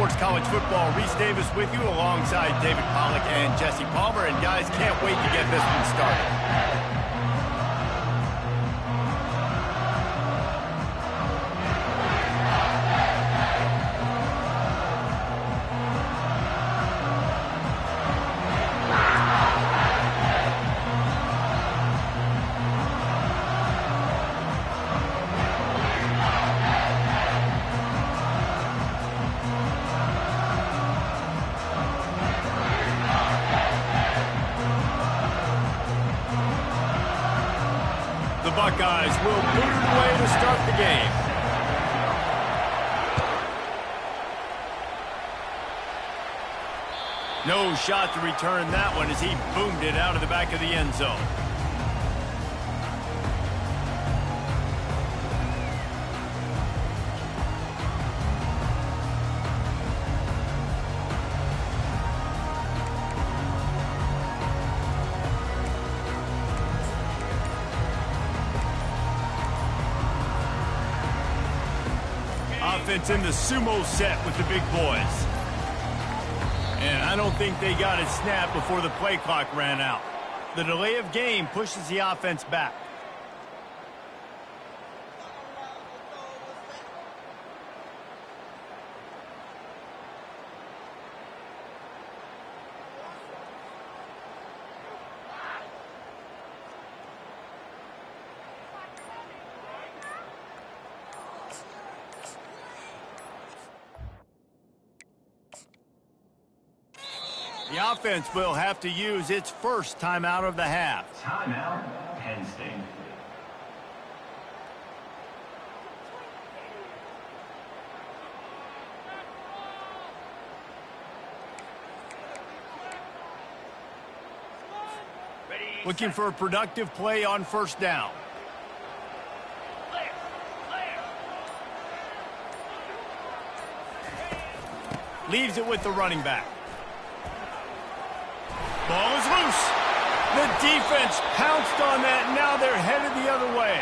Sports College Football. Reese Davis with you alongside David Pollack and Jesse Palmer. And guys, can't wait to get this one started. The Buckeyes will boot it away to start the game. No shot to return that one as he boomed it out of the back of the end zone. Offense in the sumo set with the big boys. And I don't think they got it snapped before the play clock ran out. The delay of game pushes the offense back. The offense will have to use its first timeout of the half. Timeout, Penn State. Looking for a productive play on first down. Leaves it with the running back. Ball is loose. The defense pounced on that, and now they're headed the other way.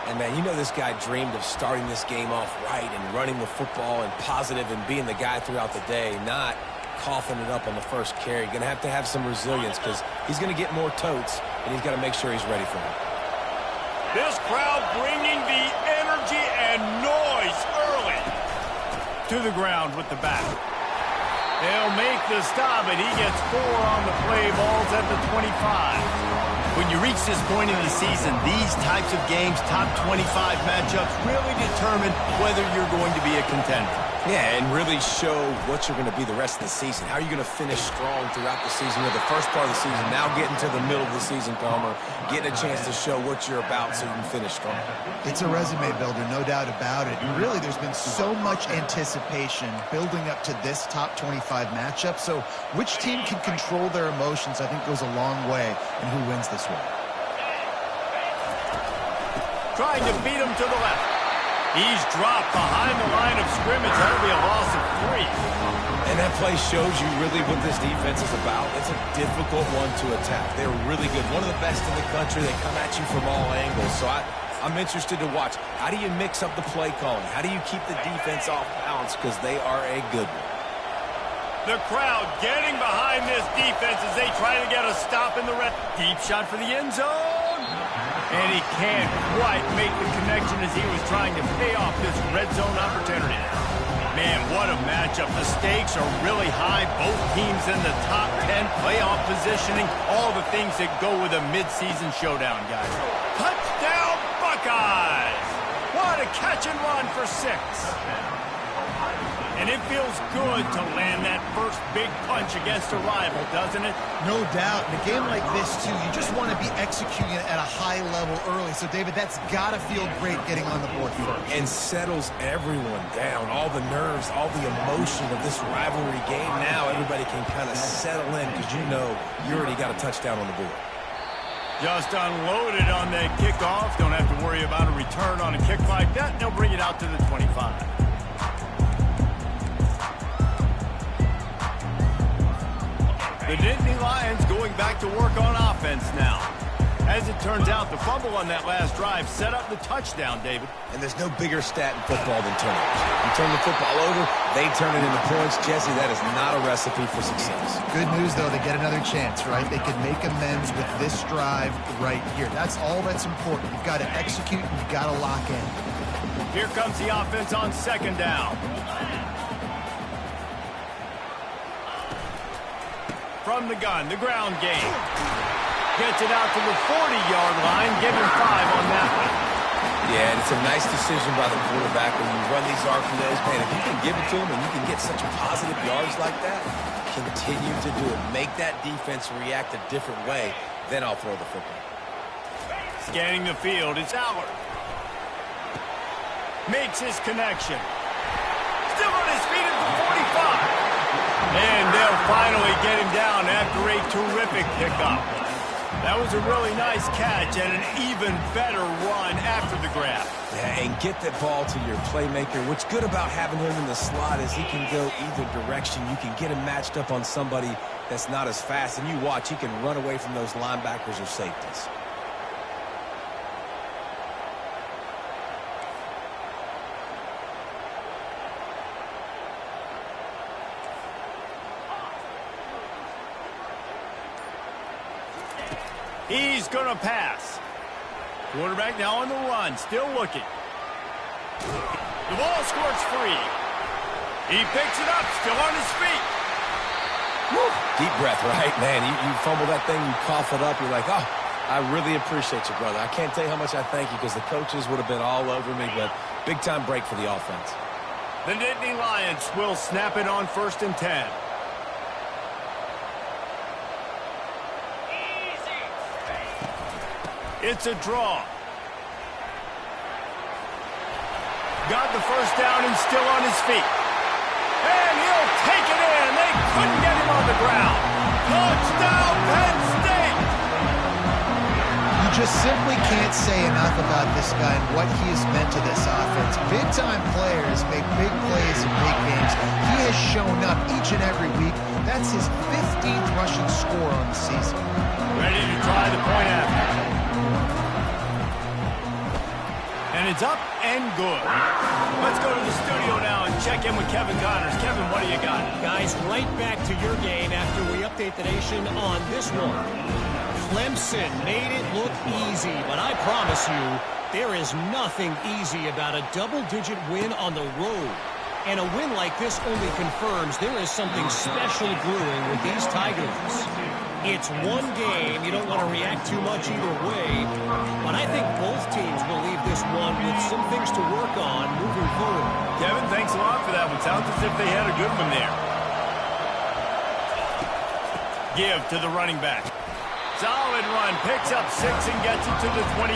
And, man, you know this guy dreamed of starting this game off right and running the football and positive and being the guy throughout the day, not coughing it up on the first carry. Going to have some resilience because he's going to get more totes, and he's got to make sure he's ready for it. This crowd bringing the energy and noise early. To the ground with the back. They'll make the stop, and he gets 4 on the play. Ball's at the 25. When you reach this point in the season, these types of games, top 25 matchups, really determine whether you're going to be a contender. Yeah, and really show what you're going to be the rest of the season. How are you going to finish strong throughout the season with the first part of the season, now getting to the middle of the season, Palmer, getting a chance to show what you're about so you can finish strong. It's a resume builder, no doubt about it. And really, there's been so much anticipation building up to this top 25 matchup. So which team can control their emotions, I think, goes a long way in who wins this one. Trying to beat him to the left. He's dropped behind the line of scrimmage. That'll be a loss of 3. And that play shows you really what this defense is about. It's a difficult one to attack. They're really good. One of the best in the country. They come at you from all angles. So I'm interested to watch. How do you mix up the play calling? How do you keep the defense off balance? Because they are a good one. The crowd getting behind this defense as they try to get a stop in the red. Deep shot for the end zone. And he can't quite make the connection as he was trying to pay off this red zone opportunity. Man, what a matchup. The stakes are really high. Both teams in the top 10, playoff positioning, all the things that go with a midseason showdown, guys. Touchdown, Buckeyes! What a catch and run for 6. And it feels good to land that first big punch against a rival, doesn't it? No doubt. In a game like this, too, you just want to be executing it at a high level early. So, David, that's got to feel great getting on the board first. And settles everyone down. All the nerves, all the emotion of this rivalry game. Now everybody can kind of settle in because you know you already got a touchdown on the board. Just unloaded on that kickoff. Don't have to worry about a return on a kick like that. They'll bring it out to the 25. The Nittany Lions going back to work on offense now. As it turns out, the fumble on that last drive set up the touchdown, David. And there's no bigger stat in football than turnovers. You turn the football over, they turn it into points. Jesse, that is not a recipe for success. Good news, though, they get another chance, right? They can make amends with this drive right here. That's all that's important. You've got to execute and you've got to lock in. Here comes the offense on second down. From the gun, the ground game. Gets it out to the 40-yard line. Give him 5 on that one. Yeah, and it's a nice decision by the quarterback when you run these RPOs. Man, if you can give it to him and you can get such positive yards like that, continue to do it. Make that defense react a different way, then I'll throw the football. Scanning the field, it's Allard. Makes his connection. Still on his feet at the 45. And they'll finally get him down after a terrific pickup. That was a really nice catch and an even better run after the grab. Yeah, and get that ball to your playmaker. What's good about having him in the slot is he can go either direction. You can get him matched up on somebody that's not as fast. And you watch, he can run away from those linebackers or safeties. He's going to pass. Quarterback now on the run, still looking. The ball squirts free. He picks it up, still on his feet. Woo. Deep breath, right? Man, you fumble that thing, you cough it up, you're like, oh, I really appreciate you, brother. I can't tell you how much I thank you because the coaches would have been all over me, but big-time break for the offense. The Nittany Lions will snap it on 1st and 10. It's a draw. Got the first down and still on his feet. And he'll take it in. They couldn't get him on the ground. Touchdown, Penn State! You just simply can't say enough about this guy and what he has meant to this offense. Big-time players make big plays in big games. He has shown up each and every week. That's his 15th rushing score on the season. Ready to try the point after. And it's up and good. Let's go to the studio now and check in with Kevin Connors. Kevin, what do you got? Guys, right back to your game after we update the nation on this one. Clemson made it look easy, but I promise you, there is nothing easy about a double-digit win on the road. And a win like this only confirms there is something special brewing with these Tigers. It's one game. You don't want to react too much either way. But I think both teams will leave this one with some things to work on moving forward. Kevin, thanks a lot for that one. Sounds as if they had a good one there. Give to the running back. Solid run. Picks up 6 and gets it to the 28.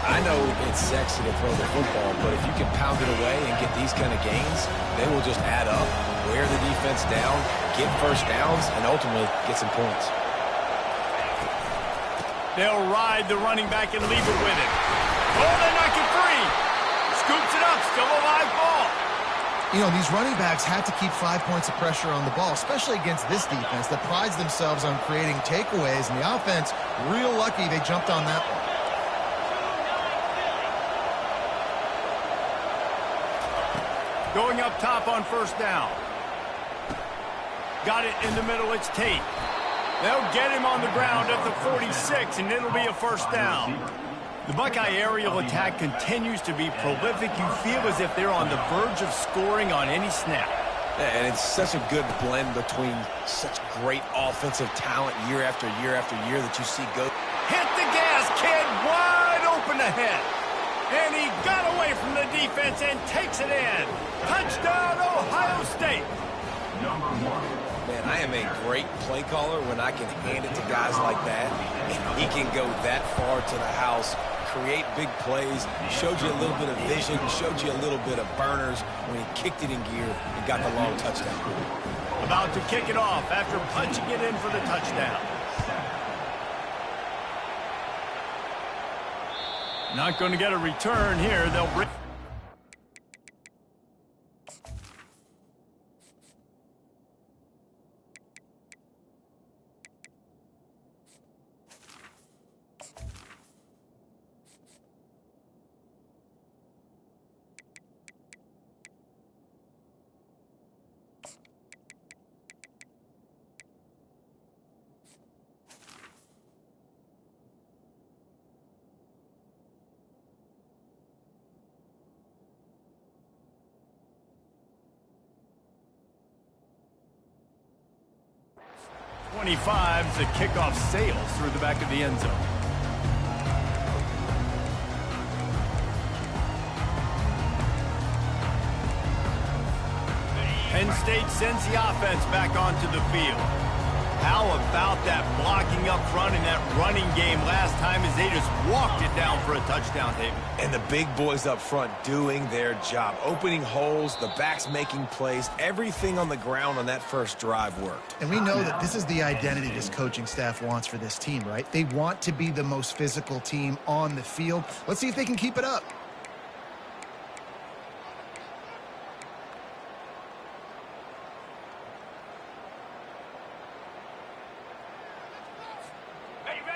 I know it's sexy to throw the football, but if you can pound it away and get these kind of gains, they will just add up, wear the defense down, get first downs, and ultimately get some points. They'll ride the running back and leave it with him. Oh, they knock it free. Scoops it up, still a live ball. You know, these running backs had to keep 5 points of pressure on the ball, especially against this defense that prides themselves on creating takeaways, and the offense, real lucky they jumped on that one. Going up top on 1st down. Got it in the middle, it's Tate. They'll get him on the ground at the 46, and it'll be a 1st down. The Buckeye aerial attack continues to be prolific. You feel as if they're on the verge of scoring on any snap. Yeah, and it's such a good blend between such great offensive talent year after year after year that you see go. Hit the gas, kid, wide open ahead. And he got away from the defense and takes it in. Touchdown, Ohio State. Number 1. Man, I am a great play caller when I can hand it to guys like that. And he can go that far to the house, create big plays, showed you a little bit of vision, showed you a little bit of burners when he kicked it in gear and got the long touchdown. About to kick it off after punching it in for the touchdown. Not going to get a return here. They'll bring... 25 as the kickoff sails through the back of the end zone. Penn State sends the offense back onto the field. How about that blocking up front and that running game last time as they just walked it down for a touchdown, David? And the big boys up front doing their job. Opening holes, the backs making plays. Everything on the ground on that first drive worked. And we know that this is the identity this coaching staff wants for this team, right? They want to be the most physical team on the field. Let's see if they can keep it up.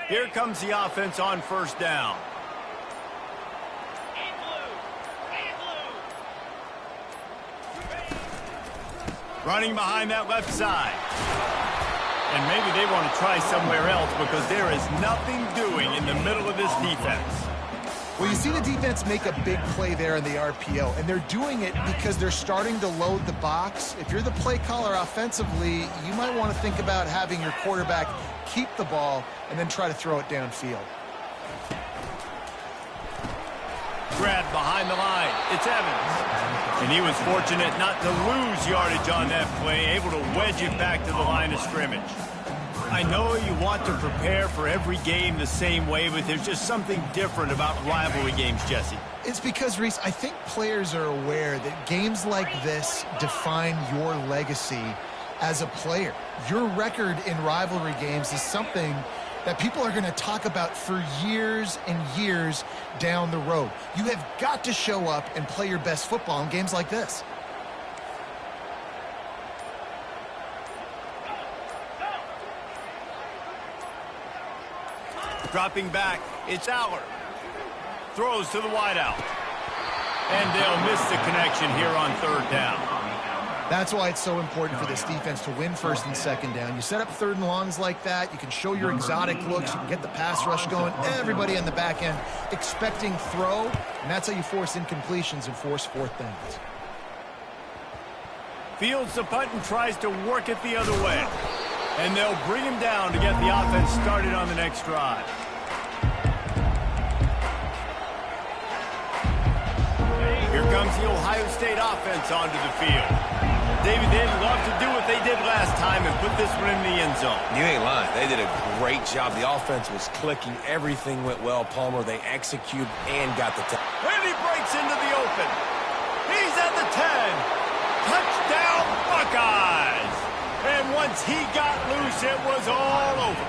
Here comes the offense on first down. Running behind that left side. And maybe they want to try somewhere else because there is nothing doing in the middle of this defense. Well, you see the defense make a big play there in the RPO, and they're doing it because they're starting to load the box. If you're the play caller offensively, you might want to think about having your quarterback keep the ball and then try to throw it downfield. Grabbed behind the line. It's Evans. And he was fortunate not to lose yardage on that play, able to wedge it back to the line of scrimmage. I know you want to prepare for every game the same way, but there's just something different about rivalry games, Jesse. It's because, Reese, I think players are aware that games like this define your legacy as a player. Your record in rivalry games is something that people are going to talk about for years and years down the road. You have got to show up and play your best football in games like this. Dropping back, it's Aller. Throws to the wideout. And they'll miss the connection here on third down. That's why it's so important for this defense to win first and second down. You set up third and longs like that, you can show your exotic looks, you can get the pass rush going, everybody on the back end expecting throw, and that's how you force incompletions and force fourth downs. Fields the punt and tries to work it the other way. And they'll bring him down to get the offense started on the next drive. Here comes the Ohio State offense onto the field. David, they'd love to do what they did last time and put this one in the end zone. You ain't lying. They did a great job. The offense was clicking. Everything went well. Palmer, they executed and got the touchdown. And he breaks into the open. He's at the 10. Touchdown, Buckeyes. And once he got loose, it was all over.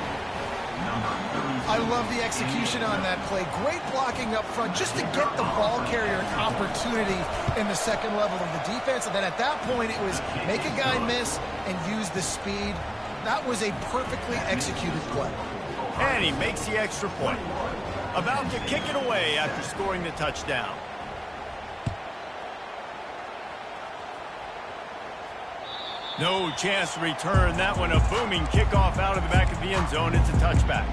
I love the execution on that play. Great blocking up front just to get the ball carrier an opportunity in the second level of the defense. And then at that point, it was make a guy miss and use the speed. That was a perfectly executed play. And he makes the extra point. About to kick it away after scoring the touchdown. No chance to return that one. A booming kickoff out of the back of the end zone. It's a touchback.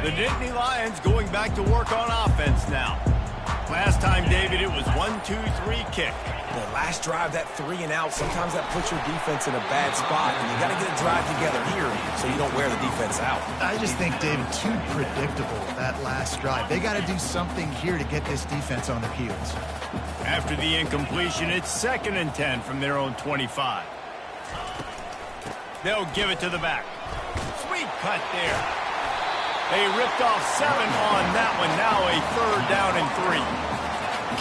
The Nittany Lions going back to work on offense now. Last time, David, it was 1-2-3 kick. The last drive, that 3 and out, sometimes that puts your defense in a bad spot, and you got to get a drive together here so you don't wear the defense out. I just think, David, too predictable, that last drive. They got to do something here to get this defense on their heels. After the incompletion, it's 2nd and 10 from their own 25. They'll give it to the back. Sweet cut there. They ripped off 7 on that one. Now a 3rd down and 3.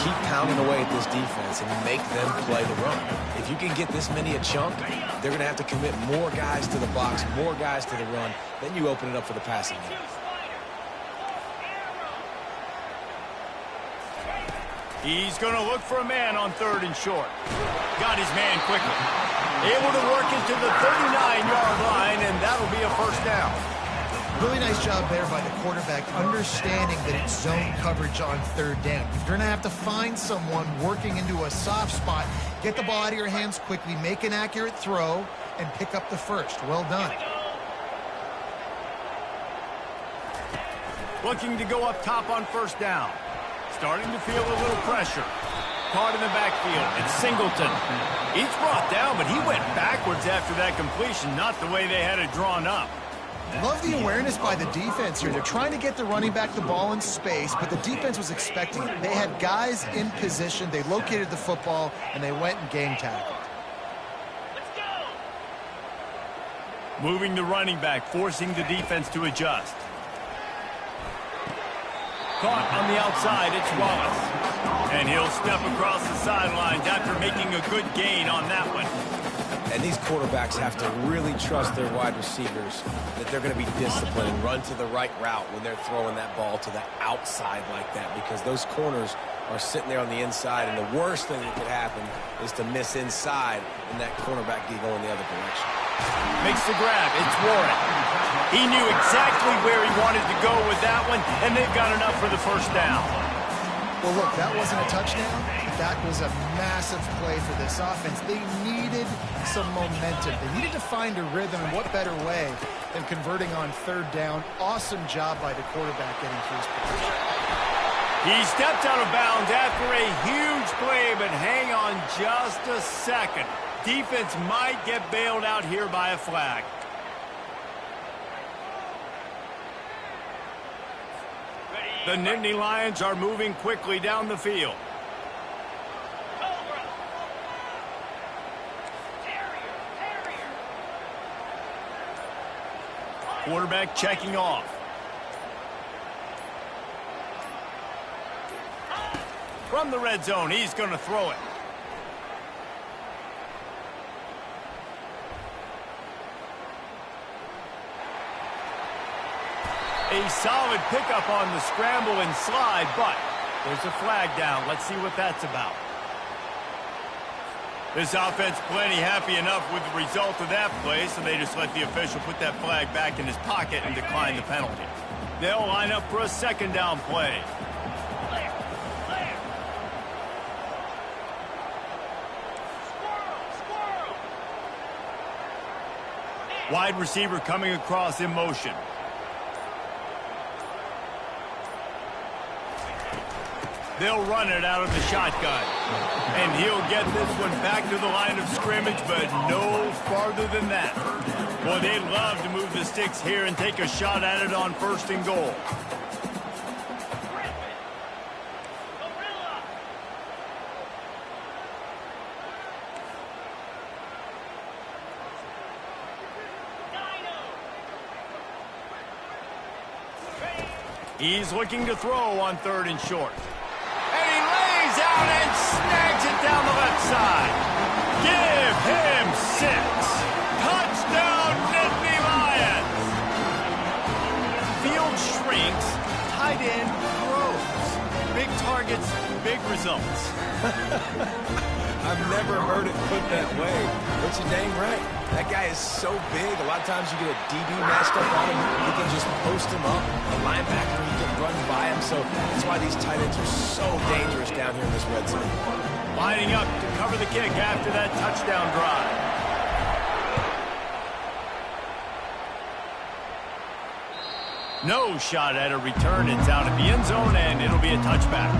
Keep pounding away at this defense and make them play the run. If you can get this many a chunk, they're going to have to commit more guys to the box, more guys to the run. Then you open it up for the passing game. He's going to look for a man on 3rd and short. Got his man quickly. Able to work it to the 39-yard line, and that'll be a 1st down. Really nice job there by the quarterback, understanding that it's zone coverage on 3rd down. If you're going to have to find someone working into a soft spot, get the ball out of your hands quickly, make an accurate throw, and pick up the 1st. Well done. looking to go up top on first down. Starting to feel a little pressure. Caught in the backfield. It's Singleton. He's brought down, but he went backwards after that completion, not the way they had it drawn up. Love the awareness by the defense here. They're trying to get the running back the ball in space, but the defense was expecting it. They had guys in position. They located the football, and they went and game tackled. Moving the running back, forcing the defense to adjust. Caught on the outside, it's Wallace. And he'll step across the sidelines after making a good gain on that one. And these quarterbacks have to really trust their wide receivers that they're going to be disciplined and run to the right route when they're throwing that ball to the outside like that, because those corners are sitting there on the inside, and the worst thing that could happen is to miss inside and that cornerback be going the other direction. Makes the grab. It's Warren. He knew exactly where he wanted to go with that one, and they've got enough for the first down. Well, look, that wasn't a touchdown. That was a massive play for this offense. They needed some momentum. They needed to find a rhythm, and what better way than converting on third down. Awesome job by the quarterback getting through his position. He stepped out of bounds after a huge play, but hang on just a second. Defense might get bailed out here by a flag. The Nittany Lions are moving quickly down the field. Quarterback checking off. From the red zone, he's going to throw it. A solid pickup on the scramble and slide, but there's a flag down. Let's see what that's about. This offense plenty happy enough with the result of that play, so they just let the official put that flag back in his pocket and decline the penalty. They'll line up for a second down play. Wide receiver coming across in motion. They'll run it out of the shotgun. And he'll get this one back to the line of scrimmage, but no farther than that. Boy, they'd love to move the sticks here and take a shot at it on first and goal. He's looking to throw on third and short. Out and snags it down the left side. Give him 6. Touchdown, Nittany Lions. Field shrinks, tight end grows. Big targets, big results. I've never heard it put that way, but you're dang right. That guy is so big. A lot of times you get a DB matched up on him. You can just post him up. A linebacker, you can run by him. So that's why these tight ends are so dangerous down here in this red zone. Lining up to cover the kick after that touchdown drive. No shot at a return. It's out of the end zone, and it'll be a touchback.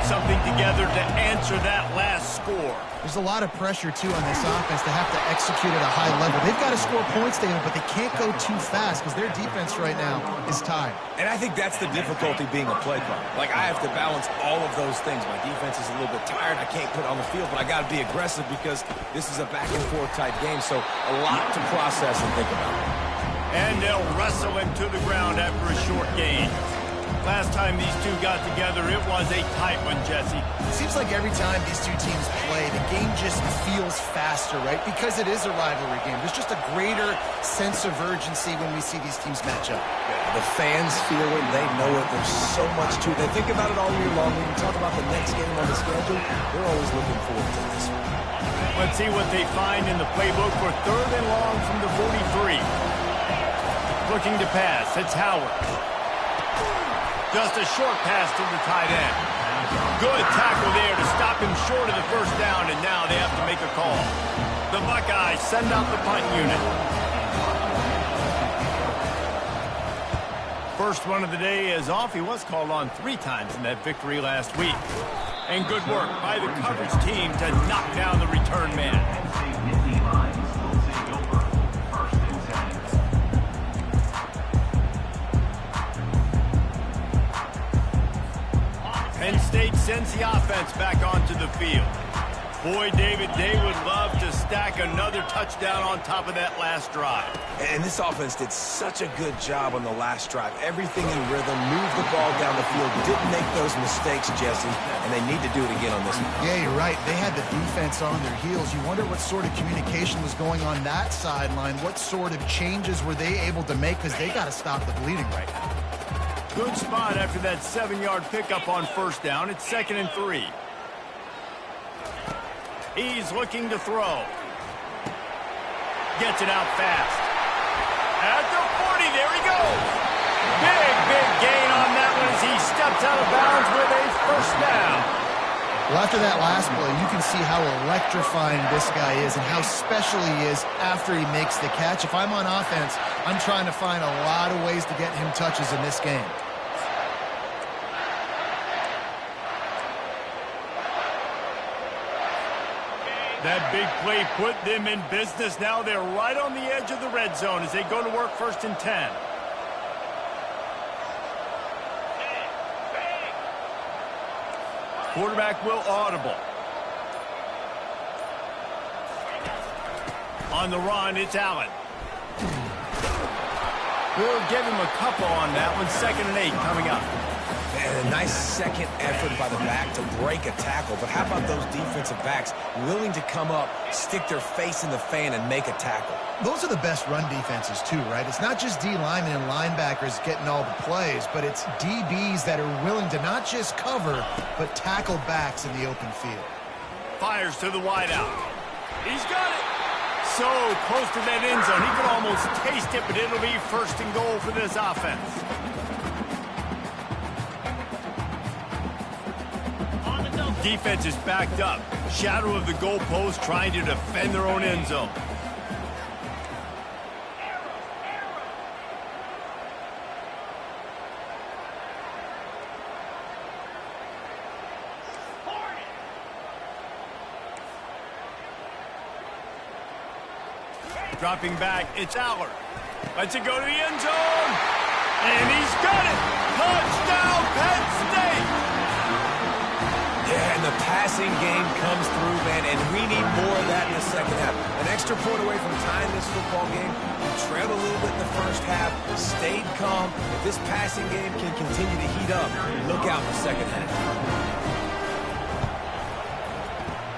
Something together to answer that last score. There's a lot of pressure, too, on this offense to have to execute at a high level. They've got to score points, David, but they can't go too fast because their defense right now is tied. And I think that's the difficulty being a play caller. Like, I have to balance all of those things. My defense is a little bit tired. I can't put it on the field, but I got to be aggressive because this is a back-and-forth type game, so a lot to process and think about. And they'll wrestle him to the ground after a short gain. Last time these two got together, it was a tight one, Jesse. It seems like every time these two teams play, the game just feels faster, right? Because it is a rivalry game. There's just a greater sense of urgency when we see these teams match up. Yeah, the fans feel it. They know it. There's so much to it. They think about it all year long. When you talk about the next game on the schedule, they're always looking forward to this one. Let's see what they find in the playbook for third and long from the 43. looking to pass. It's Howard. Just a short pass to the tight end. Good tackle there to stop him short of the first down, and now they have to make a call. The Buckeyes send out the punt unit. First one of the day is off. He was called on 3 times in that victory last week. And good work by the coverage team to knock down the return man. Penn State sends the offense back onto the field. Boy, David, they would love to stack another touchdown on top of that last drive. And this offense did such a good job on the last drive. Everything in rhythm, moved the ball down the field, didn't make those mistakes, Jesse, and they need to do it again on this one. Yeah, you're right. They had the defense on their heels. You wonder what sort of communication was going on that sideline. What sort of changes were they able to make, because they got to stop the bleeding right now. Good spot after that 7-yard pickup on first down. It's 2nd and 3. He's looking to throw. Gets it out fast. At the 40, there he goes. Big gain on that one as he steps out of bounds with a first down. Well, after that last play, you can see how electrifying this guy is and how special he is after he makes the catch. If I'm on offense, I'm trying to find a lot of ways to get him touches in this game. That big play put them in business. Now they're right on the edge of the red zone as they go to work 1st and 10. Quarterback will audible. On the run, it's Allen. We'll give him a couple on that one. 2nd and 8 coming up. And a nice second effort by the back to break a tackle. But how about those defensive backs willing to come up, stick their face in the fan, and make a tackle? Those are the best run defenses too, right? It's not just D linemen and linebackers getting all the plays, but it's DBs that are willing to not just cover, but tackle backs in the open field. Fires to the wideout. He's got it. So close to that end zone. He could almost taste it, but it'll be 1st and goal for this offense. Defense is backed up. Shadow of the goalpost trying to defend their own end zone. Dropping back, it's Aller. Lets it go to the end zone. And he's got it. Touchdown, Penn State. Yeah, and the passing game comes through, man, and we need more of that in the second half. An extra point away from tying this football game. We trailed a little bit in the first half, stayed calm. If this passing game can continue to heat up, look out in the second half.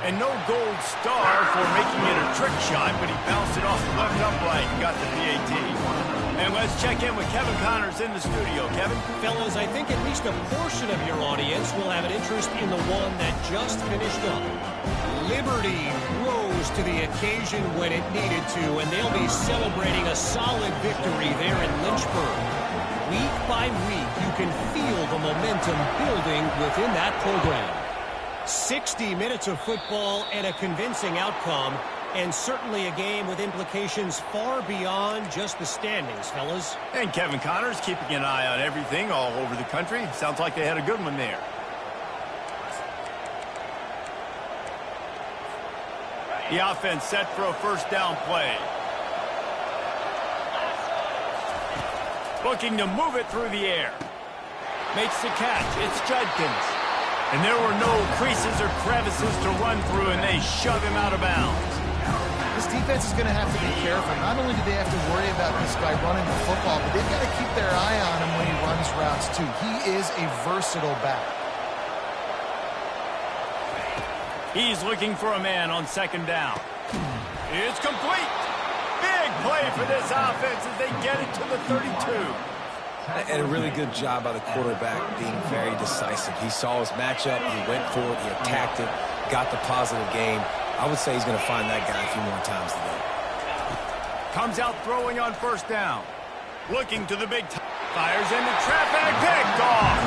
And no gold star for making it a trick shot, but he bounced it off the left upright and got the PAT. And let's check in with Kevin Connors in the studio. Kevin? Fellas, I think at least a portion of your audience will have an interest in the one that just finished up. Liberty rose to the occasion when it needed to, and they'll be celebrating a solid victory there in Lynchburg. Week by week, you can feel the momentum building within that program. 60 minutes of football and a convincing outcome, and certainly a game with implications far beyond just the standings, fellas. And Kevin Connors keeping an eye on everything all over the country. Sounds like they had a good one there. The offense set for a first down play. Looking to move it through the air. Makes the catch. It's Judkins. And there were no creases or crevices to run through, and they shove him out of bounds. This defense is going to have to be careful. Not only do they have to worry about this guy running the football, but they've got to keep their eye on him when he runs routes, too. He is a versatile back. He's looking for a man on 2nd down. It's complete. Big play for this offense as they get it to the 32. And a really good job by the quarterback being very decisive. He saw his matchup, he went for it, he attacked it, got the positive gain. I would say he's going to find that guy a few more times today. Comes out throwing on first down. Looking to the big fires into traffic, picked off.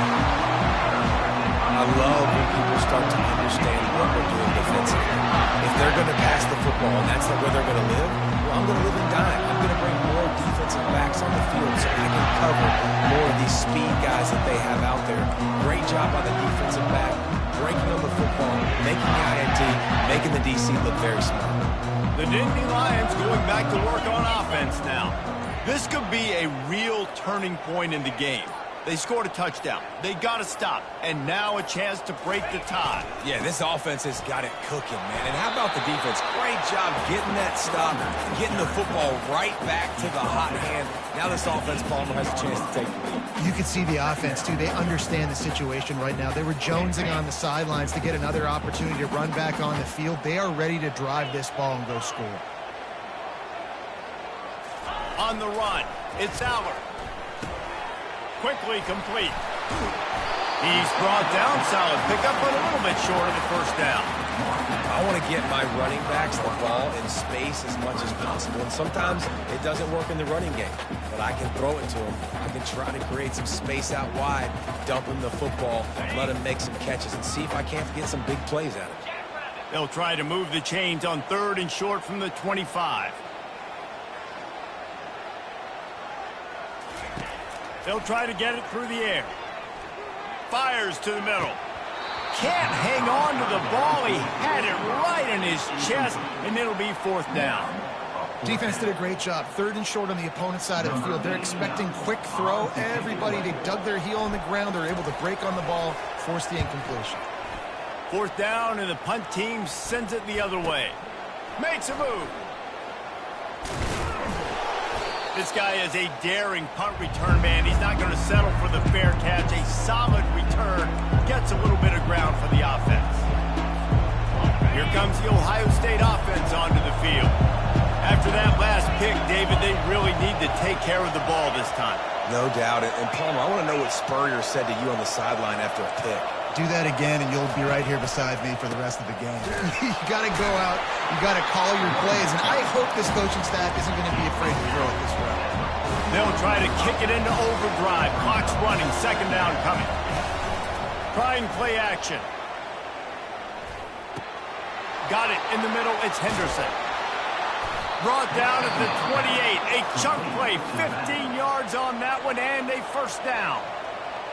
I love when people start to understand what we're doing defensively. If they're going to pass the football and that's where they're going to live, well, I'm going to live and dime. I'm going to bring more defensive backs on the field so I can cover more of these speed guys that they have out there. Great job by the defensive back, breaking on the football, making the INT, making the DC look very smart. The Nittany Lions going back to work on offense now. This could be a real turning point in the game. They scored a touchdown. They got to stop. And now a chance to break the tie. Yeah, this offense has got it cooking, man. And how about the defense? Great job getting that stop, getting the football right back to the hot hand. Now this offense, Palmer, has a chance to take the lead. You can see the offense, too. They understand the situation right now. They were jonesing on the sidelines to get another opportunity to run back on the field. They are ready to drive this ball and go score. On the run, it's Allard. Quickly complete. He's brought down. Solid pickup, but a little bit short of the first down. I want to get my running backs the ball in space as much as possible. And sometimes it doesn't work in the running game, but I can throw it to them. I can try to create some space out wide, dump him the football, let him make some catches, and see if I can't get some big plays out of it. They'll try to move the chains on 3rd and short from the 25. They'll try to get it through the air. Fires to the middle. Can't hang on to the ball. He had it right in his chest, and it'll be 4th down. Defense did a great job. 3rd and short on the opponent's side of the field. They're expecting quick throw. Everybody, they dug their heel on the ground. They're able to break on the ball, force the incompletion. 4th down, and the punt team sends it the other way. Makes a move. This guy is a daring punt return man. He's not going to settle for the fair catch. A solid return. Gets a little bit of ground for the offense. Here comes the Ohio State offense onto the field. After that last pick, David, they really need to take care of the ball this time. No doubt. And Palmer, I want to know what Spurrier said to you on the sideline after a pick. Do that again, and you'll be right here beside me for the rest of the game. You got to go out. You got to call your plays, and I hope this coaching staff isn't going to be afraid to throw it this way. They'll try to kick it into overdrive. Clock's running. 2nd down coming. Trying play action. Got it in the middle. It's Henderson. Brought down at the 28. A chunk play. 15 yards on that one, and a 1st down.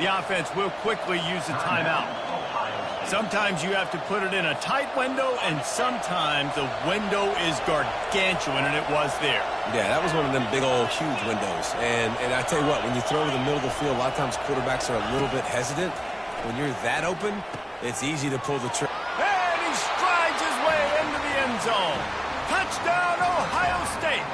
The offense will quickly use a timeout. Sometimes you have to put it in a tight window, and sometimes the window is gargantuan, and it was there. Yeah, that was one of them big old huge windows. And I tell you what, when you throw to the middle of the field, a lot of times quarterbacks are a little bit hesitant. When you're that open, it's easy to pull the trigger. And he strides his way into the end zone. Touchdown, Ohio State.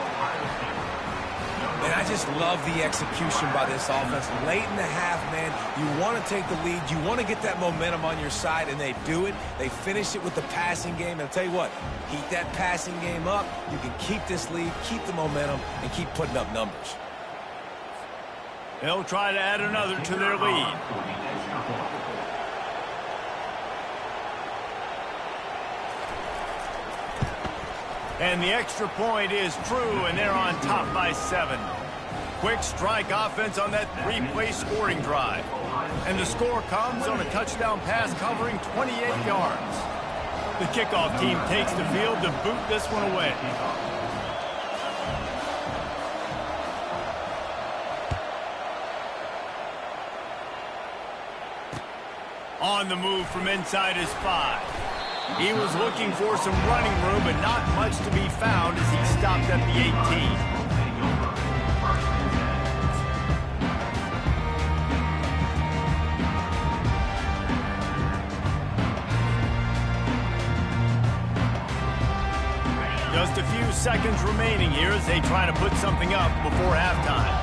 And I just love the execution by this offense. Late in the half, man, you want to take the lead. You want to get that momentum on your side, and they do it. They finish it with the passing game. And I'll tell you what, heat that passing game up. You can keep this lead, keep the momentum, and keep putting up numbers. They'll try to add another to their lead. And the extra point is true, and they're on top by 7. Quick strike offense on that 3-play scoring drive. And the score comes on a touchdown pass covering 28 yards. The kickoff team takes the field to boot this one away. On the move from inside his 5. He was looking for some running room, but not much to be found as he stopped at the 18. Just a few seconds remaining here as they try to put something up before halftime.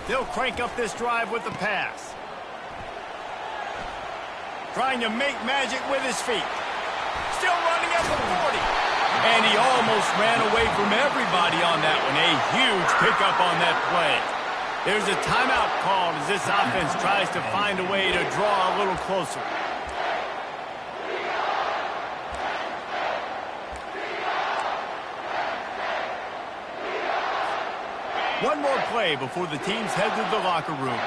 They'll crank up this drive with the pass. Trying to make magic with his feet. Still running up the 40. And he almost ran away from everybody on that one. A huge pickup on that play. There's a timeout called as this offense tries to find a way to draw a little closer. One more play before the teams head to the locker rooms.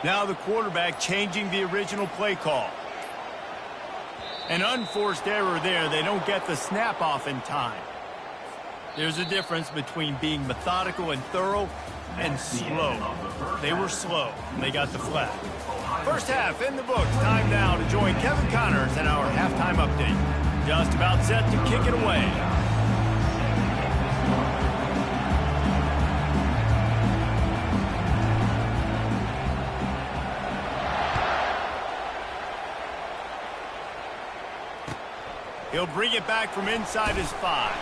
Now the quarterback changing the original play call. An unforced error there. They don't get the snap off in time. There's a difference between being methodical and thorough and slow. They were slow. They got the flag. First half in the books. Time now to join Kevin Connors in our halftime update. Just about set to kick it away. He'll bring it back from inside his 5.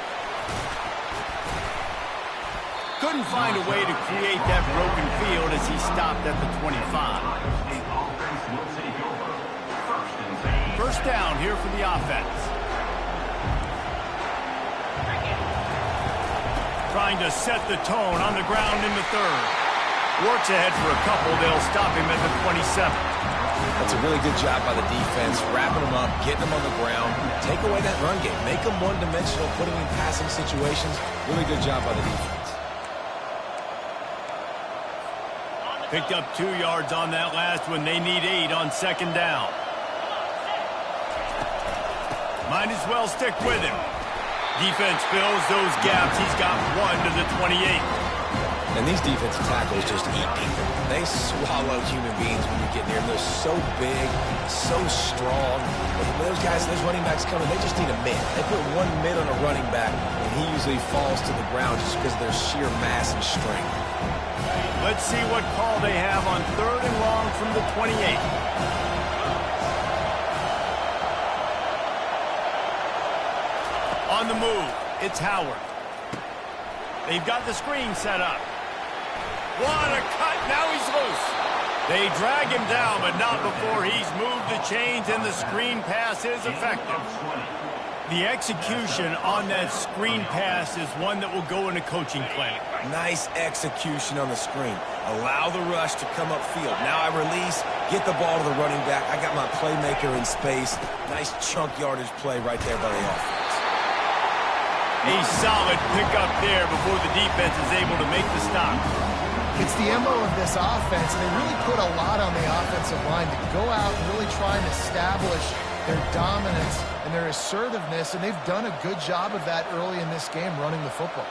Couldn't find a way to create that broken field as he stopped at the 25. First down here for the offense. Trying to set the tone on the ground in the 3rd. Works ahead for a couple. They'll stop him at the 27. That's a really good job by the defense, wrapping them up, getting them on the ground. Take away that run game. Make them one-dimensional, put them in passing situations. Really good job by the defense. Picked up 2 yards on that last one. They need 8 on 2nd down. Might as well stick with him. Defense fills those gaps. He's got 1 to the 28. And these defensive tackles just eat people. They swallow human beings when you get near them. They're so big, so strong. When those guys, those running backs coming, they just need a mid. They put 1 mid on a running back, and he usually falls to the ground just because of their sheer mass and strength. Let's see what call they have on 3rd and long from the 28. On the move, it's Howard. They've got the screen set up. What a cut, now he's loose. They drag him down, but not before he's moved the chains, and the screen pass is effective. The execution on that screen pass is one that will go in a coaching plan. Nice execution on the screen. Allow the rush to come upfield. Now I release, get the ball to the running back. I got my playmaker in space. Nice chunk yardage play right there by the offense. A solid pickup there before the defense is able to make the stop. It's the MO of this offense, and they really put a lot on the offensive line to go out and really try and establish their dominance and their assertiveness, and they've done a good job of that early in this game running the football.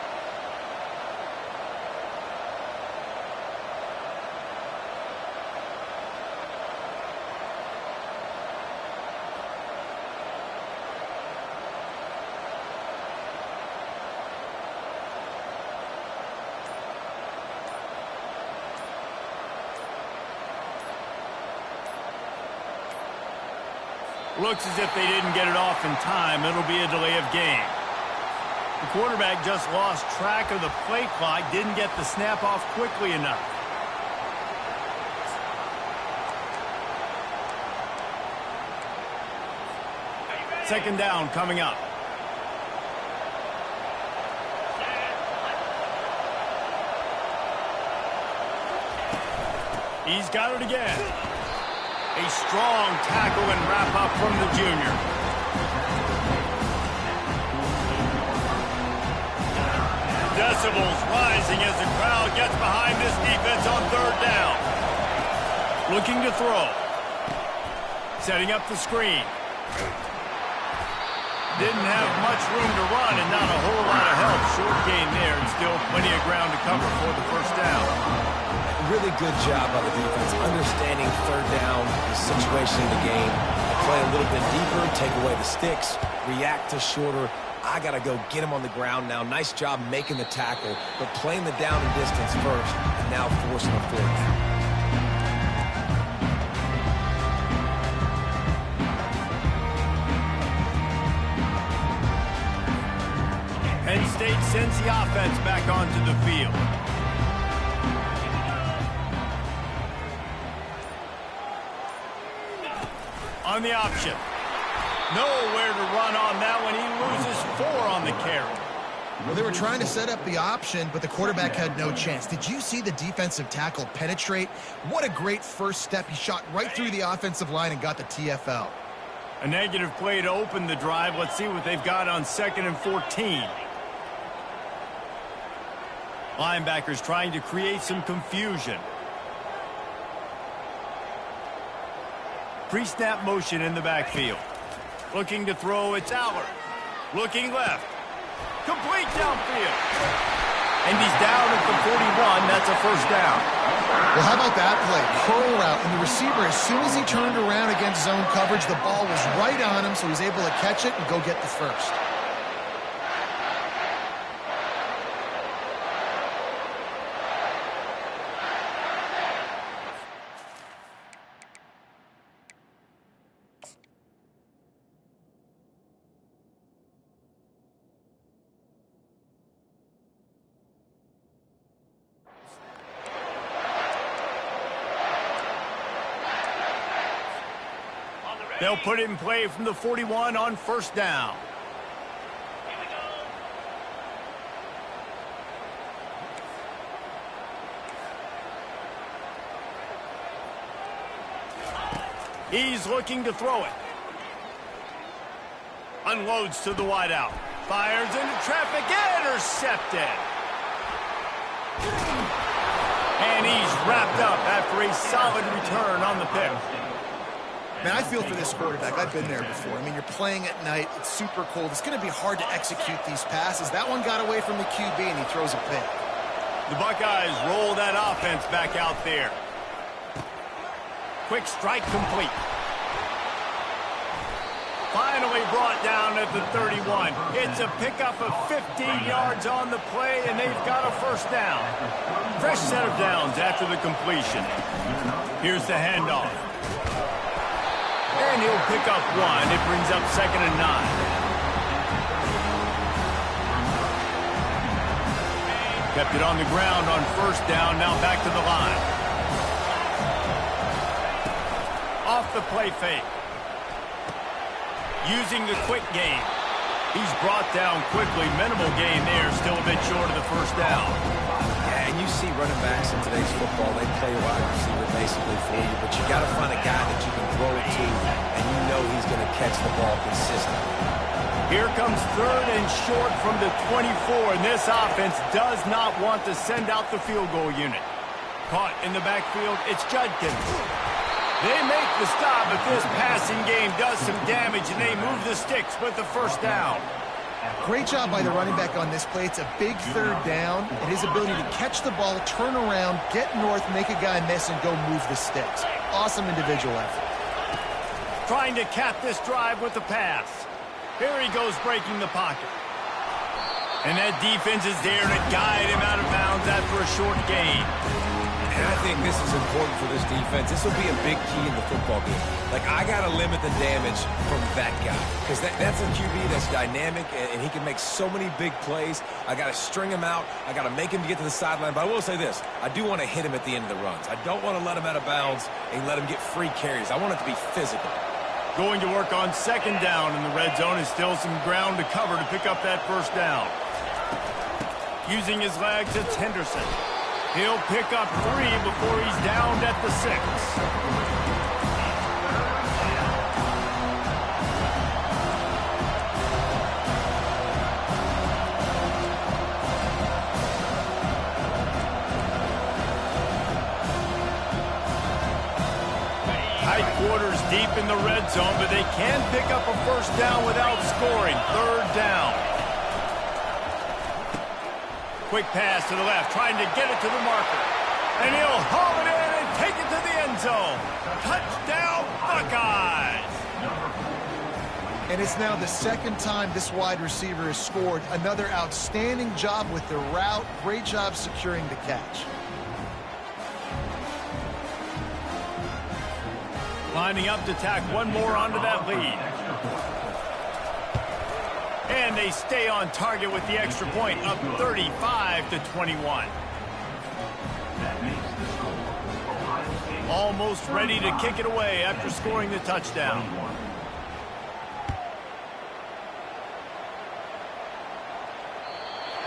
Looks as if they didn't get it off in time. It'll be a delay of game. The quarterback just lost track of the play clock, didn't get the snap off quickly enough. Second down coming up. He's got it again. A strong tackle and wrap-up from the junior. Decibels rising as the crowd gets behind this defense on 3rd down. Looking to throw. Setting up the screen. Didn't have much room to run and not a whole lot of help. Short gain there and still plenty of ground to cover for the first down. Really good job by the defense, understanding 3rd down, the situation in the game. Play a little bit deeper, take away the sticks, react to shorter. I got to go get him on the ground now. Nice job making the tackle, but playing the down and distance first, and now forcing a 4th down. Penn State sends the offense back onto the field. On the option. Nowhere to run on that one. He loses 4 on the carry. Well, they were trying to set up the option, but the quarterback had no chance. Did you see the defensive tackle penetrate? What a great first step. He shot right through the offensive line and got the TFL. A negative play to open the drive. Let's see what they've got on 2nd and 14. Linebackers trying to create some confusion. Pre-snap motion in the backfield. Looking to throw, it's Allard. Looking left. Complete downfield. And he's down at the 41. That's a first down. Well, how about that play? Curl route. And the receiver, as soon as he turned around against zone coverage, the ball was right on him, so he was able to catch it and go get the first. They'll put it in play from the 41 on first down. He's looking to throw it. Unloads to the wideout. Fires into traffic. Intercepted. And he's wrapped up after a solid return on the pick. Man, I feel for this quarterback. I've been there before. I mean, you're playing at night. It's super cold. It's going to be hard to execute these passes. That one got away from the QB, and he throws a pick. The Buckeyes roll that offense back out there. Quick strike complete. Finally brought down at the 31. It's a pickup of 15 yards on the play, and they've got a first down. Fresh set of downs after the completion. Here's the handoff. And he'll pick up one. It brings up 2nd and 9. Kept it on the ground on first down. Now back to the line. Off the play fake. Using the quick game. He's brought down quickly. Minimal gain there. Still a bit short of the first down. Yeah, and you see running backs in today's football, they play a wide receiver basically for you, but you got to find a guy that you can throw it to, and you know he's going to catch the ball consistently. Here comes 3rd and short from the 24, and this offense does not want to send out the field goal unit. Caught in the backfield, it's Judkins. They make the stop, but this passing game does some damage, and they move the sticks with the first down. Great job by the running back on this play. It's a big 3rd down, and his ability to catch the ball, turn around, get north, make a guy miss, and go move the sticks. Awesome individual effort. Trying to cap this drive with the pass. Here he goes breaking the pocket. And that defense is there to guide him out of bounds after a short gain. And I think this is important for this defense. This will be a big key in the football game. Like, I got to limit the damage from that guy. Because that's a QB that's dynamic, and he can make so many big plays. I got to string him out. I got to make him get to the sideline. But I will say this. I do want to hit him at the end of the runs. I don't want to let him out of bounds and let him get free carries. I want it to be physical. Going to work on 2nd down in the red zone. Is still some ground to cover to pick up that first down. Using his legs, it's Henderson. He'll pick up 3 before he's downed at the 6. Tight quarters deep in the red zone, but they can pick up a first down without scoring. 3rd down. Quick pass to the left, trying to get it to the marker. And he'll haul it in and take it to the end zone. Touchdown, Buckeyes! And it's now the 2nd time this wide receiver has scored. Another outstanding job with the route. Great job securing the catch. Lining up to tack one more onto that lead. And they stay on target with the extra point, up 35-21. Almost ready to kick it away after scoring the touchdown.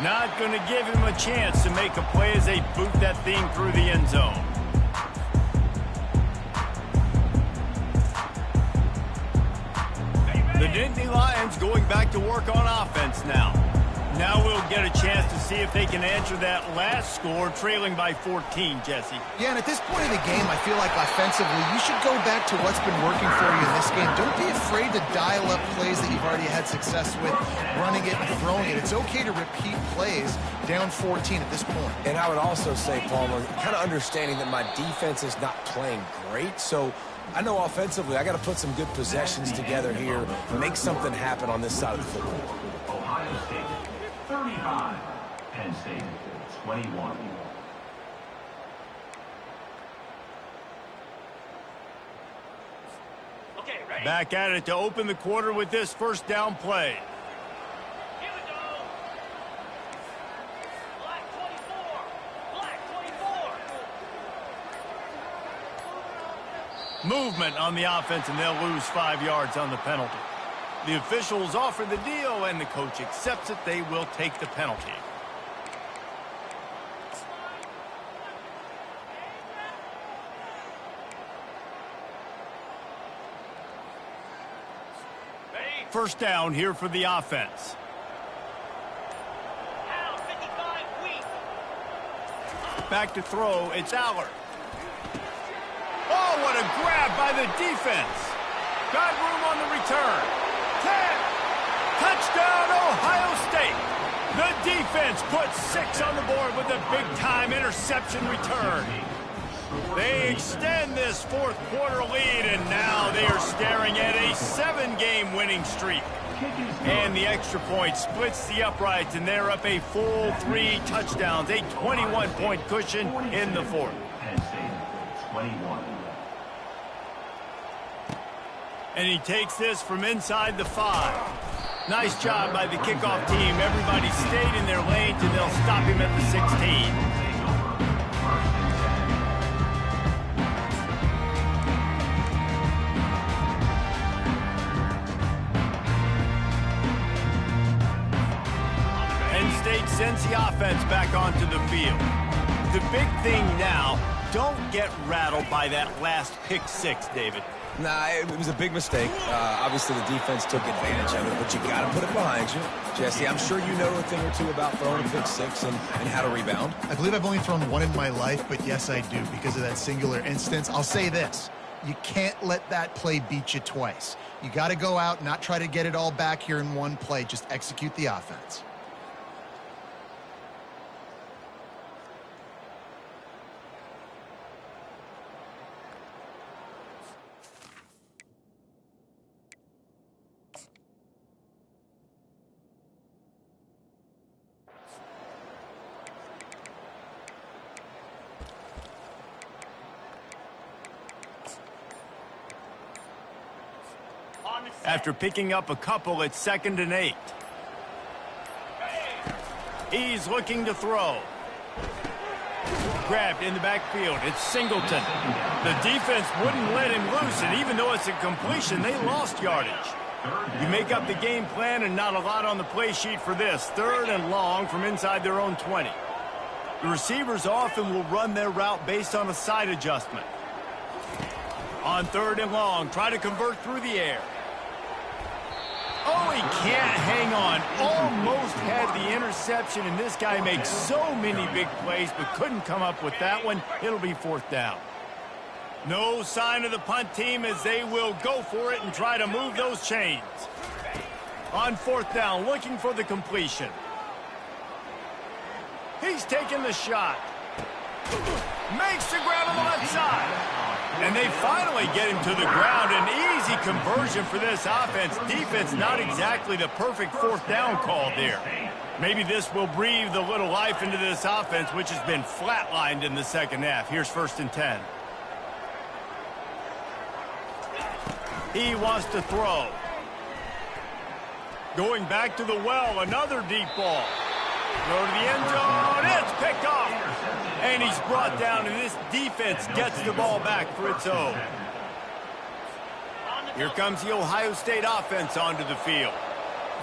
Not going to give him a chance to make a play as they boot that thing through the end zone. Nittany Lions going back to work on offense now. Now we'll get a chance to see if they can answer that last score, trailing by 14, Jesse. Yeah, and at this point of the game, I feel like offensively, you should go back to what's been working for you in this game. Don't be afraid to dial up plays that you've already had success with, running it and throwing it. It's okay to repeat plays down 14 at this point. And I would also say, Palmer, kind of understanding that my defense is not playing great, so I know offensively I got to put some good possessions together here, make something happen on this side of the football. Ohio State 35, Penn State 21. Okay, ready? Back at it to open the quarter with this first down play. Here we go. Black 24. Black 24. Movement on the offense, and they'll lose 5 yards on the penalty. The officials offer the deal, and the coach accepts it. They will take the penalty. Ready? First down here for the offense. Out 55 weak. Back to throw, it's Aller. Oh, what a grab by the defense. Got room on the return. 10. Touchdown, Ohio State. The defense puts 6 on the board with a big-time interception return. They extend this fourth quarter lead, and now they are staring at a 7-game winning streak. And the extra point splits the uprights, and they're up a full 3 touchdowns, a 21-point cushion in the fourth. Penn State 21. And he takes this from inside the 5. Nice job by the kickoff team. Everybody stayed in their lanes, and they'll stop him at the 16. Penn State sends the offense back onto the field. The big thing now, don't get rattled by that last pick 6, David. Nah, it was a big mistake. Obviously, the defense took advantage of it, but you got to put it behind you. Jesse, I'm sure you know a thing or two about throwing a pick 6 and how to rebound. I believe I've only thrown one in my life, but yes, I do because of that singular instance. I'll say this. You can't let that play beat you twice. You got to go out, not try to get it all back here in one play. Just execute the offense. After picking up a couple, it's 2nd and 8. He's looking to throw. Grabbed in the backfield. It's Singleton. The defense wouldn't let him loose, and even though it's a completion, they lost yardage. You make up the game plan, and not a lot on the play sheet for this. 3rd and long from inside their own 20. The receivers often will run their route based on a side adjustment. On 3rd and long, try to convert through the air. Oh, he can't hang on. Almost had the interception, and this guy makes so many big plays, but couldn't come up with that one. It'll be 4th down. No sign of the punt team as they will go for it and try to move those chains. On 4th down, looking for the completion. He's taking the shot. Makes the grab on the left side. And they finally get him to the ground. An easy conversion for this offense. Defense not exactly the perfect 4th down call there. Maybe this will breathe a little life into this offense, which has been flatlined in the second half. Here's 1st and 10. He wants to throw. Going back to the well, another deep ball. Go to the end zone. It's picked off. And he's brought down, and this defense gets the ball back for its own. Here comes the Ohio State offense onto the field.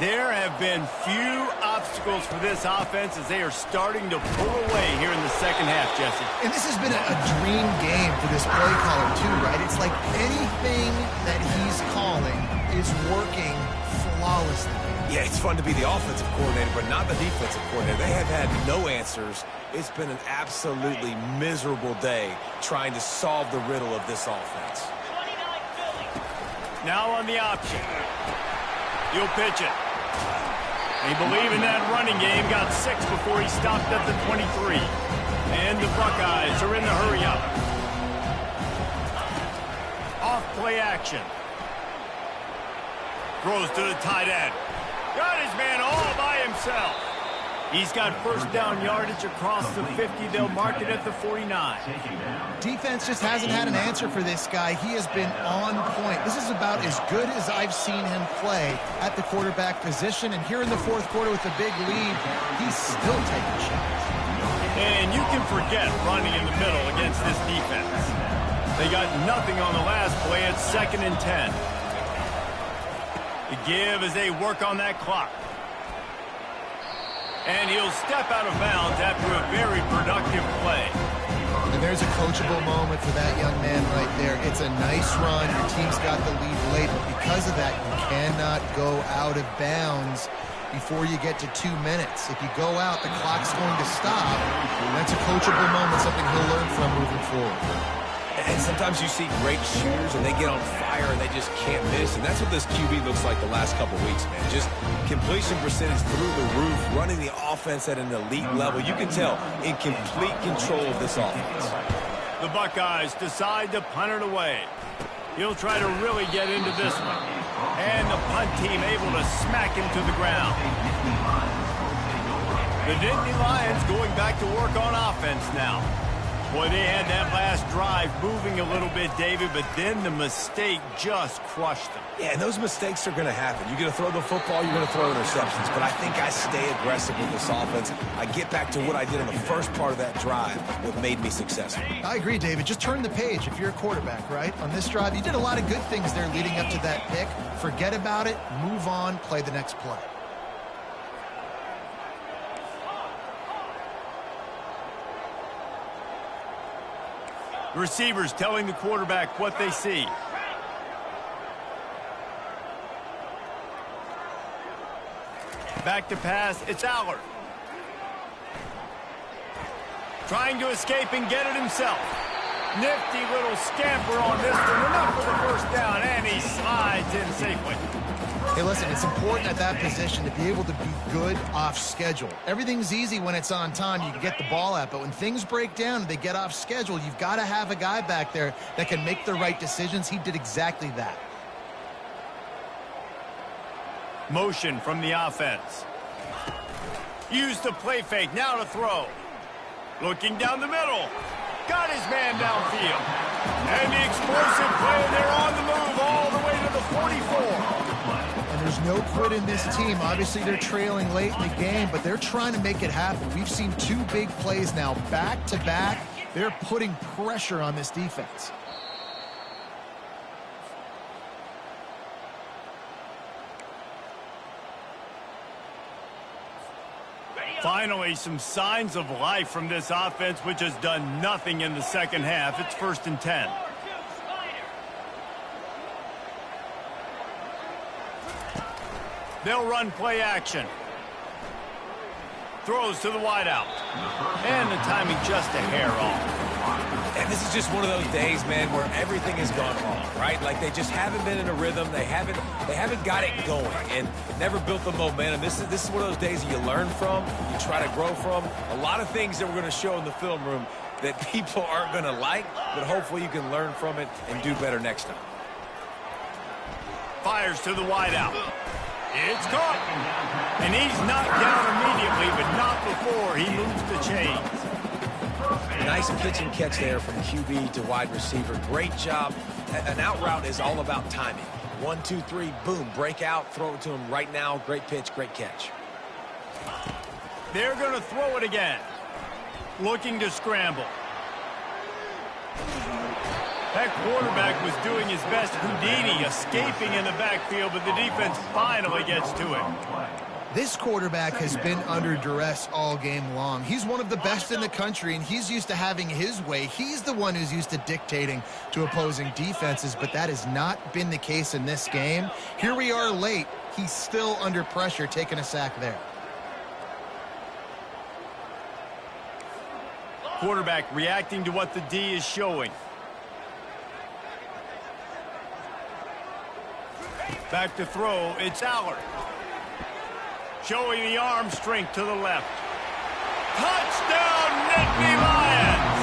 There have been few obstacles for this offense as they are starting to pull away here in the second half, Jesse. And this has been a dream game for this play caller, too, right? It's like anything that he's calling is working flawlessly. Yeah, it's fun to be the offensive coordinator, but not the defensive coordinator. They have had no answers. It's been an absolutely miserable day trying to solve the riddle of this offense. 29 Philly. Now on the option. He'll pitch it. They believe in that running game. Got 6 before he stopped at the 23. And the Buckeyes are in the hurry-up. Off play action. Throws to the tight end. Got his man all by himself. He's got first down yardage across the 50. They'll mark it at the 49. Defense just hasn't had an answer for this guy. He has been on point. This is about as good as I've seen him play at the quarterback position. And here in the fourth quarter with a big lead, he's still taking shots. And you can forget running in the middle against this defense. They got nothing on the last play. It's 2nd and 10. The give as they work on that clock. And he'll step out of bounds after a very productive play. And there's a coachable moment for that young man right there. It's a nice run. Your team's got the lead late, but because of that, you cannot go out of bounds before you get to 2 minutes. If you go out, the clock's going to stop. That's a coachable moment, something he'll learn from moving forward. And sometimes you see great shooters and they get on fire and they just can't miss. And that's what this QB looks like the last couple weeks, man. Just completion percentage through the roof, running the offense at an elite level. You can tell in complete control of this offense. The Buckeyes decide to punt it away. He'll try to really get into this one. And the punt team able to smack him to the ground. The Nittany Lions going back to work on offense now. Boy, they had that last drive moving a little bit, David, but then the mistake just crushed them. Yeah, and those mistakes are going to happen. You're going to throw the football, you're going to throw interceptions. But I think I stay aggressive with this offense. I get back to what I did in the first part of that drive, what made me successful. I agree, David. Just turn the page if you're a quarterback, right? On this drive, you did a lot of good things there leading up to that pick. Forget about it, move on, play the next play. Receivers telling the quarterback what they see. Back to pass, it's Allard. Trying to escape and get it himself. Nifty little scamper on this one, enough for the first down, and he slides in safely. Hey, listen, it's important at that position to be able to be good off schedule. Everything's easy when it's on time. You can get the ball out, but when things break down and they get off schedule, you've got to have a guy back there that can make the right decisions. He did exactly that. Motion from the offense. Use the play fake, now to throw. Looking down the middle. Got his man downfield. And the explosive play, and they're on the move all the way to the 44. And there's no quit in this team. Obviously, they're trailing late in the game, but they're trying to make it happen. We've seen 2 big plays now, back to back. They're putting pressure on this defense. Finally, some signs of life from this offense, which has done nothing in the second half. It's 1st and 10. They'll run play action. Throws to the wideout. And the timing just a hair off. And this is just one of those days, man, where everything has gone wrong, right? Like they just haven't been in a rhythm. They haven't got it going and never built the momentum. This is one of those days you learn from, you try to grow from. A lot of things that we're going to show in the film room that people aren't going to like, but hopefully you can learn from it and do better next time. Fires to the wideout. It's caught. And he's knocked down immediately, but not before he moves the chains. Nice pitch and catch there from QB to wide receiver. Great job. An out route is all about timing. 1, 2, 3, boom, break out, throw it to him right now. Great pitch, great catch. They're going to throw it again. Looking to scramble. That quarterback was doing his best Houdini, escaping in the backfield, but the defense finally gets to him. This quarterback has been under duress all game long. He's one of the best in the country, and he's used to having his way. He's the one who's used to dictating to opposing defenses, but that has not been the case in this game. Here we are late. He's still under pressure, taking a sack there. Quarterback reacting to what the D is showing. Back to throw, it's Allard. Showing the arm strength to the left. Touchdown, Nittany Lions!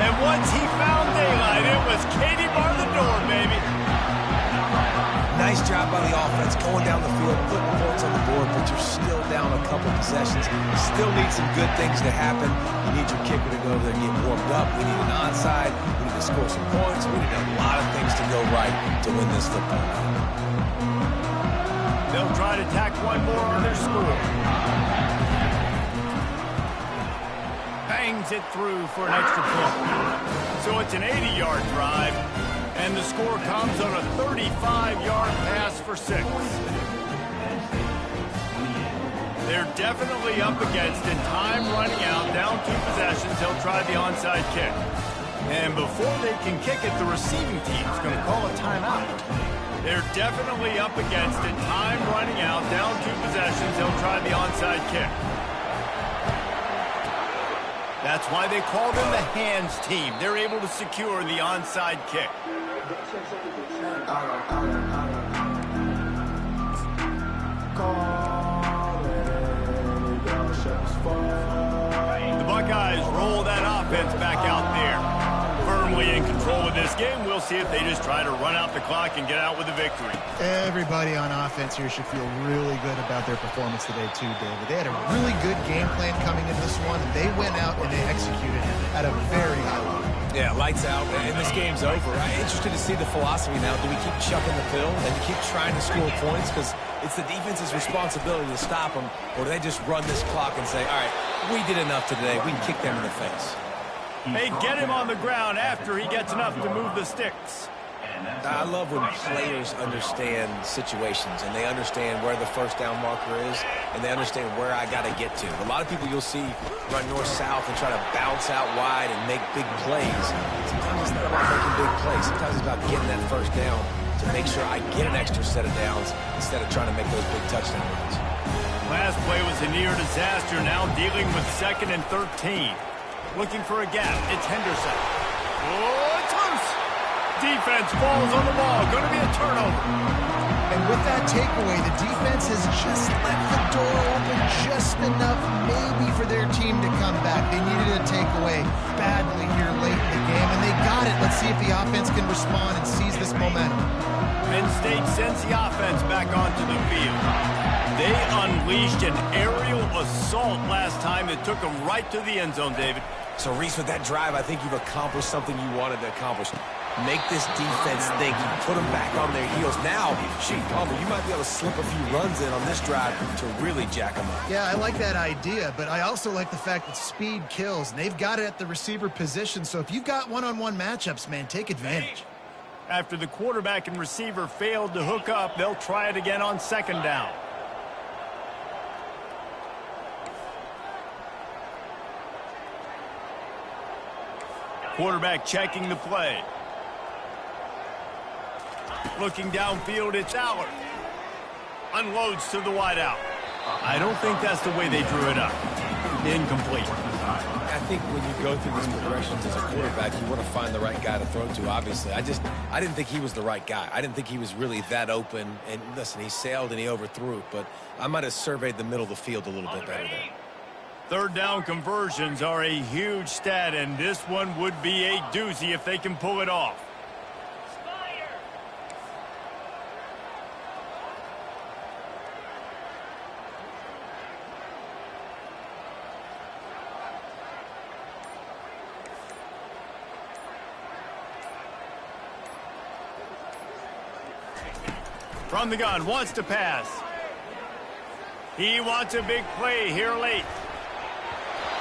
And once he found daylight, it was Katie bar the door, baby. Nice job by the offense, going down the field, putting points on the board, but you're still down a couple possessions. You still need some good things to happen. You need your kicker to go over there and get warmed up. We need an onside. We need to score some points. We need a lot of things to go right to win this football game. They'll try to tack one more on their score. Bangs it through for an extra point. So it's an 80-yard drive, and the score comes on a 35-yard pass for 6. They're definitely up against it. Time running out, down 2 possessions. They'll try the onside kick. And before they can kick it, the receiving team's going to call a timeout. They're definitely up against it. Time running out, down 2 possessions. They'll try the onside kick. That's why they call them the hands team. They're able to secure the onside kick. The Buckeyes roll that offense back out there. Firmly in control of this game. We'll see if they just try to run out the clock and get out with a victory. Everybody on offense here should feel really good about their performance today too, David. They had a really good game plan coming into this one, and they went out and they executed at a very high level. Yeah, lights out, and this game's over. I'm interested to see the philosophy now. Do we keep chucking the pill and keep trying to score points? Because it's the defense's responsibility to stop them, or do they just run this clock and say, all right, we did enough today. We can kick them in the face. They get him on the ground after he gets enough to move the sticks. I love when players understand situations and they understand where the first down marker is and they understand where I got to get to. A lot of people you'll see run north-south and try to bounce out wide and make big plays. Sometimes it's not about making big plays. Sometimes it's about getting that first down to make sure I get an extra set of downs instead of trying to make those big touchdown runs. Last play was a near disaster. Now dealing with 2nd and 13. Looking for a gap. It's Henderson. Oh, it's loose. Defense falls on the ball. Going to be a turnover. And with that takeaway, the defense has just left the door open just enough maybe for their team to come back. They needed a takeaway badly here late in the game, and they got it. Let's see if the offense can respond and seize this momentum. Penn State sends the offense back onto the field. They unleashed an aerial assault last time that took them right to the end zone, David. So, Reese, with that drive, I think you've accomplished something you wanted to accomplish. Make this defense think. You put them back on their heels. Now, shoot, Palmer, you might be able to slip a few runs in on this drive to really jack them up. Yeah, I like that idea, but I also like the fact that speed kills. And they've got it at the receiver position, so if you've got one-on-one matchups, man, take advantage. After the quarterback and receiver failed to hook up, they'll try it again on 2nd down. Quarterback checking the play. Looking downfield, it's Allard. Unloads to the wideout. I don't think that's the way they drew it up. Incomplete. I think when you go through these progressions as a quarterback, you want to find the right guy to throw to, obviously. I didn't think he was the right guy. I didn't think he was really that open. And listen, he sailed and he overthrew it, but I might have surveyed the middle of the field a little bit better there. 3rd down conversions are a huge stat, and this one would be a doozy if they can pull it off. From the gun, wants to pass. He wants a big play here late.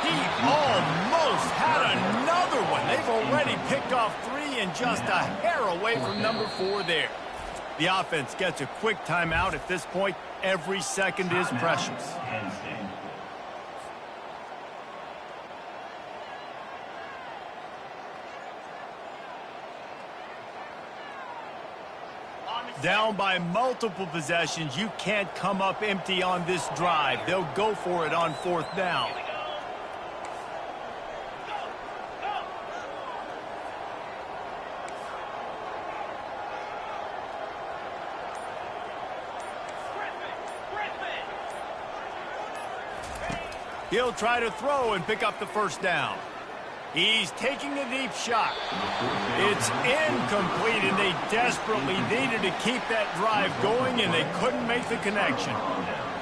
He almost had another one. They've already picked off 3 and just a hair away from number 4 there. The offense gets a quick timeout. At this point, every second is precious. Penn State. Down by multiple possessions, you can't come up empty on this drive. They'll go for it on fourth down. Here we go. Go. Go. Griffin. He'll try to throw and pick up the first down. He's taking a deep shot. It's incomplete, and they desperately needed to keep that drive going, and they couldn't make the connection.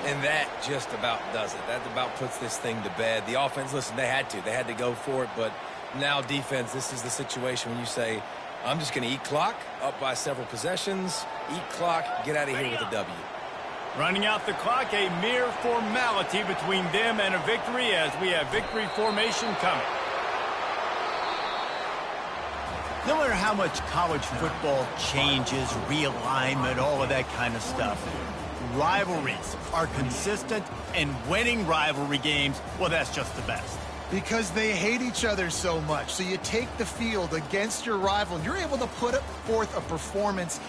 And that just about does it. That about puts this thing to bed. The offense, listen, they had to go for it, but now defense, this is the situation when you say, I'm just going to eat clock, up by several possessions, eat clock, get out of here with a W. Running out the clock, a mere formality between them and a victory as we have victory formation coming. No matter how much college football changes, realignment, all of that kind of stuff, rivalries are consistent, and winning rivalry games, well, that's just the best. Because they hate each other so much. So you take the field against your rival, and you're able to put forth a performance